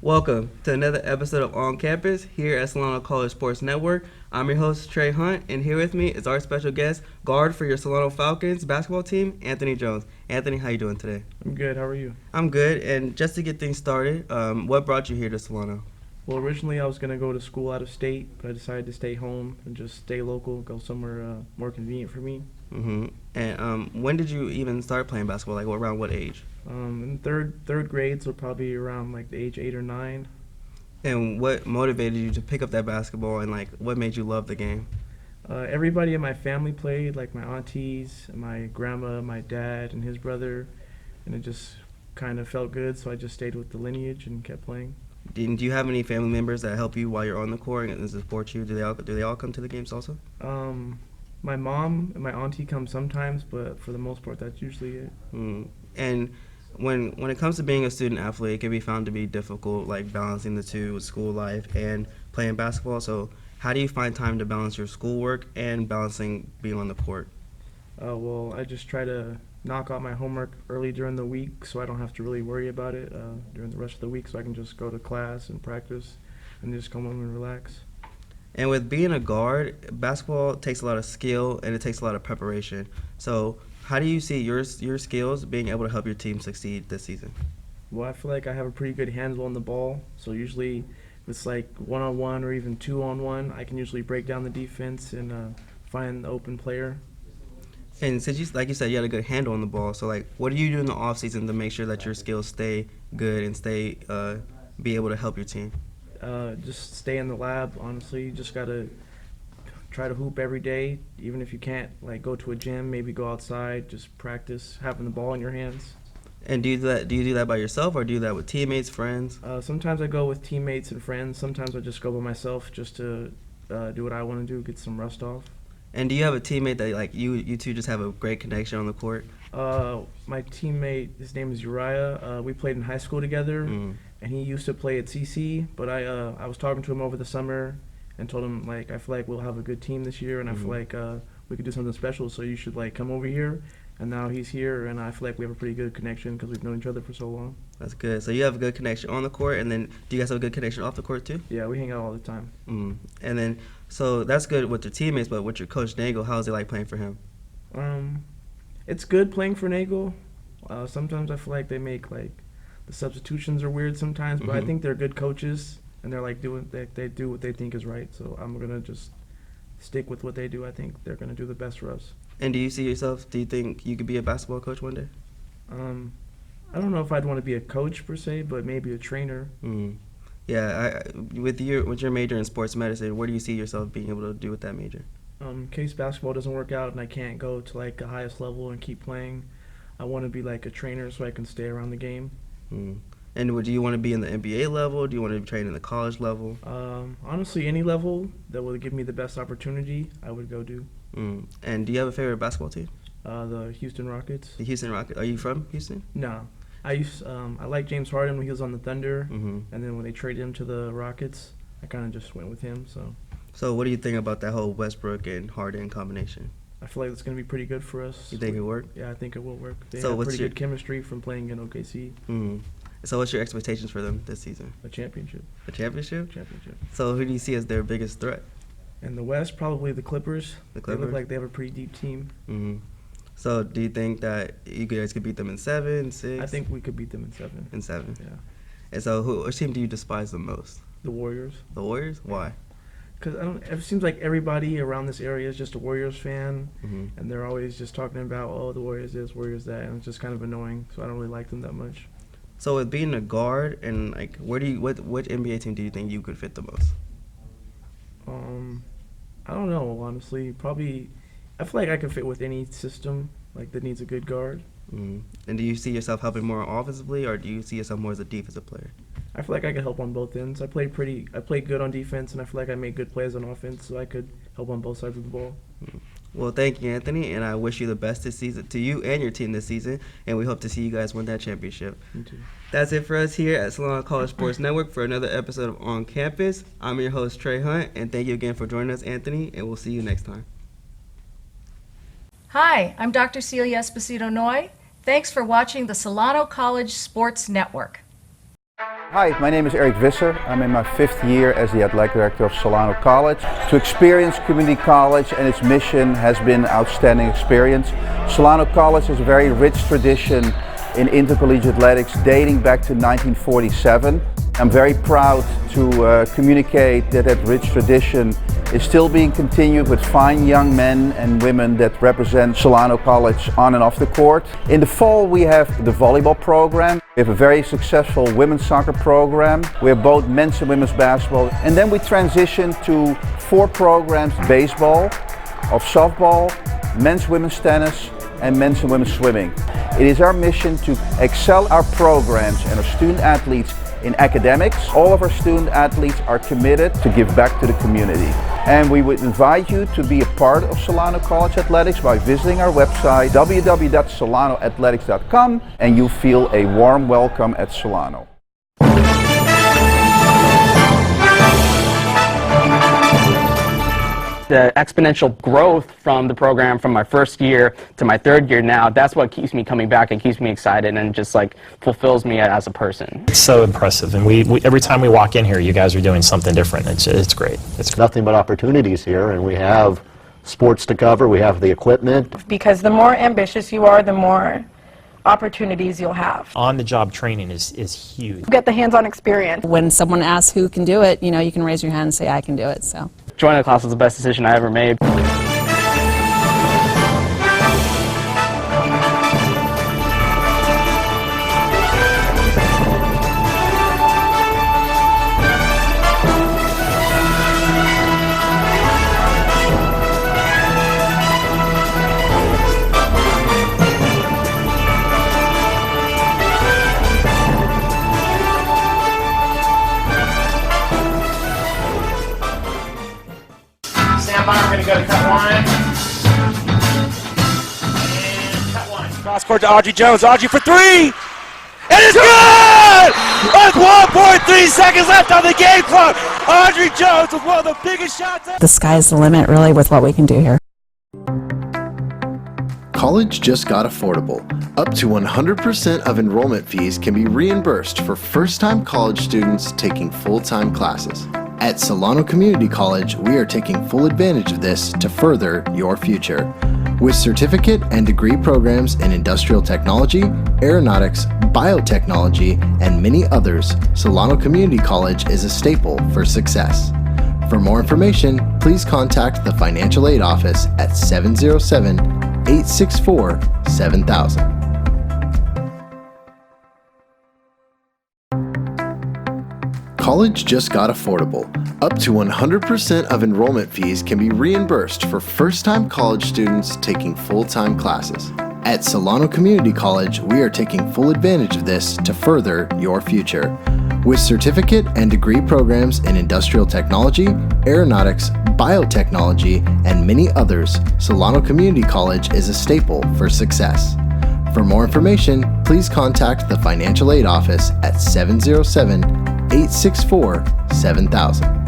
Welcome to another episode of On Campus here at Solano College Sports Network. I'm your host, Trey Hunt, and here with me is our special guest, guard for your Solano Falcons basketball team, Anthony Jones. Anthony, how you doing today? I'm good. How are you? I'm good, and just to get things started, what brought you here to Solano? Well, originally I was going to go to school out of state, but I decided to stay home and just stay local, go somewhere more convenient for me. Mm-hmm. And when did you even start playing basketball? Like, around what age? In third grade, so probably around like the age 8 or 9. And what motivated you to pick up that basketball, and like, what made you love the game? Everybody in my family played, like my aunties, my grandma, my dad, and his brother, and it just kind of felt good, so I just stayed with the lineage and kept playing. Do you have any family members that help you while you're on the court and support you? Do they all come to the games also? My mom and my auntie come sometimes, but for the most part, that's usually it. And when it comes to being a student athlete, it can be found to be difficult, like balancing the two with school life and playing basketball. So how do you find time to balance your schoolwork and balancing being on the court? Well, I just try to knock out my homework early during the week so I don't have to really worry about it during the rest of the week, so I can just go to class and practice and just come home and relax. And with being a guard, basketball takes a lot of skill and it takes a lot of preparation. So how do you see your skills being able to help your team succeed this season? Well, I feel like I have a pretty good handle on the ball, so usually if it's like one-on-one or even two-on-one, I can usually break down the defense and find the open player. And since like you said, you had a good handle on the ball. So like, what do you do in the off season to make sure that your skills stay good and be able to help your team? Just stay in the lab, honestly. You just got to try to hoop every day, even if you can't like go to a gym, maybe go outside, just practice having the ball in your hands. And do you do that by yourself, or do you do that with teammates, friends? Sometimes I go with teammates and friends. Sometimes I just go by myself just to do what I want to do, get some rust off. And do you have a teammate that like you two just have a great connection on the court? My teammate, his name is Uriah. We played in high school together, and he used to play at CC. But I was talking to him over the summer and told him like I feel like we'll have a good team this year, and I feel like we could do something special. So you should like come over here. And now he's here, and I feel like we have a pretty good connection because we've known each other for so long. That's good. So you have a good connection on the court, and then do you guys have a good connection off the court too? Yeah, we hang out all the time. And then, so that's good with your teammates, but with your coach Nagel, how is it like playing for him? It's good playing for Nagel. Sometimes I feel like they make like the substitutions are weird sometimes, but I think they're good coaches, and they're like they do what they think is right. So I'm gonna just stick with what they do. I think they're gonna do the best for us. And do you think you could be a basketball coach one day? I don't know if I'd want to be a coach per se, but maybe a trainer. Yeah, with your major in sports medicine, where do you see yourself being able to do with that major? In case basketball doesn't work out and I can't go to like the highest level and keep playing, I want to be like a trainer so I can stay around the game. And do you want to be in the NBA level? Do you want to train in the college level? Honestly, any level that would give me the best opportunity, I would go do. And do you have a favorite basketball team? The Houston Rockets. The Houston Rockets. Are you from Houston? No. I like James Harden when he was on the Thunder, and then when they traded him to the Rockets, I kind of just went with him. So what do you think about that whole Westbrook and Harden combination? I feel like it's going to be pretty good for us. You think it'll work? Yeah, I think it will work. They have pretty good chemistry from playing in OKC. So what's your expectations for them this season? A championship. A championship? Championship. So who do you see as their biggest threat? In the West, probably the Clippers. The Clippers? They look like they have a pretty deep team. So do you think that you guys could beat them in 7, 6? I think we could beat them in 7. In 7? Yeah. And so which team do you despise the most? The Warriors. The Warriors? Why? Because it seems like everybody around this area is just a Warriors fan, and they're always just talking about, oh, the Warriors this, Warriors that, and it's just kind of annoying, so I don't really like them that much. So with being a guard, and like, what NBA team do you think you could fit the most? I don't know, honestly. Probably, I feel like I could fit with any system like that needs a good guard. And do you see yourself helping more offensively, or do you see yourself more as a defensive player? I feel like I could help on both ends. I play good on defense, and I feel like I make good plays on offense, so I could help on both sides of the ball. Well, thank you, Anthony, and I wish you the best this season, to you and your team this season, and we hope to see you guys win that championship. Me too. That's it for us here at Solano College Sports Network for another episode of On Campus. I'm your host, Trey Hunt, and thank you again for joining us, Anthony, and we'll see you next time. Hi, I'm Dr. Celia Esposito Noy. Thanks for watching the Solano College Sports Network. Hi, my name is Eric Visser. I'm in my 5th year as the athletic director of Solano College. To experience community college and its mission has been an outstanding experience. Solano College has a very rich tradition in intercollegiate athletics dating back to 1947. I'm very proud to communicate that rich tradition is still being continued with fine young men and women that represent Solano College on and off the court. In the fall we have the volleyball program. We have a very successful women's soccer program. We have both men's and women's basketball. And then we transition to 4 programs: baseball, of softball, men's women's tennis, and men's and women's swimming. It is our mission to excel our programs and our student athletes in academics. All of our student athletes are committed to give back to the community. And we would invite you to be a part of Solano College Athletics by visiting our website www.solanoathletics.com, and you feel a warm welcome at Solano. The exponential growth from the program from my first year to my 3rd year now, that's what keeps me coming back and keeps me excited and just like fulfills me as a person. It's so impressive, and we every time we walk in here, you guys are doing something different. It's great. It's nothing but opportunities here, and we have sports to cover, we have the equipment. Because the more ambitious you are, the more opportunities you'll have. On-the-job training is huge. You get the hands-on experience. When someone asks who can do it, you can raise your hand and say, I can do it. So joining the class was the best decision I ever made. Stand by, we're going to go to cut 1. And cut 1. Cross court to Audrey Jones. Audrey for 3! It is good! With 1.3 seconds left on the game clock. Audrey Jones with one of the biggest shots ever. the sky's the limit, really, with what we can do here. College just got affordable. Up to 100% of enrollment fees can be reimbursed for first-time college students taking full-time classes. At Solano Community College, we are taking full advantage of this to further your future. With certificate and degree programs in industrial technology, aeronautics, biotechnology, and many others, Solano Community College is a staple for success. For more information, please contact the Financial Aid Office at 707-864-7000. College just got affordable. Up to 100% of enrollment fees can be reimbursed for first-time college students taking full-time classes. At Solano Community College, we are taking full advantage of this to further your future. With certificate and degree programs in industrial technology, aeronautics, biotechnology, and many others, Solano Community College is a staple for success. For more information, please contact the Financial Aid Office at 707-864-7000.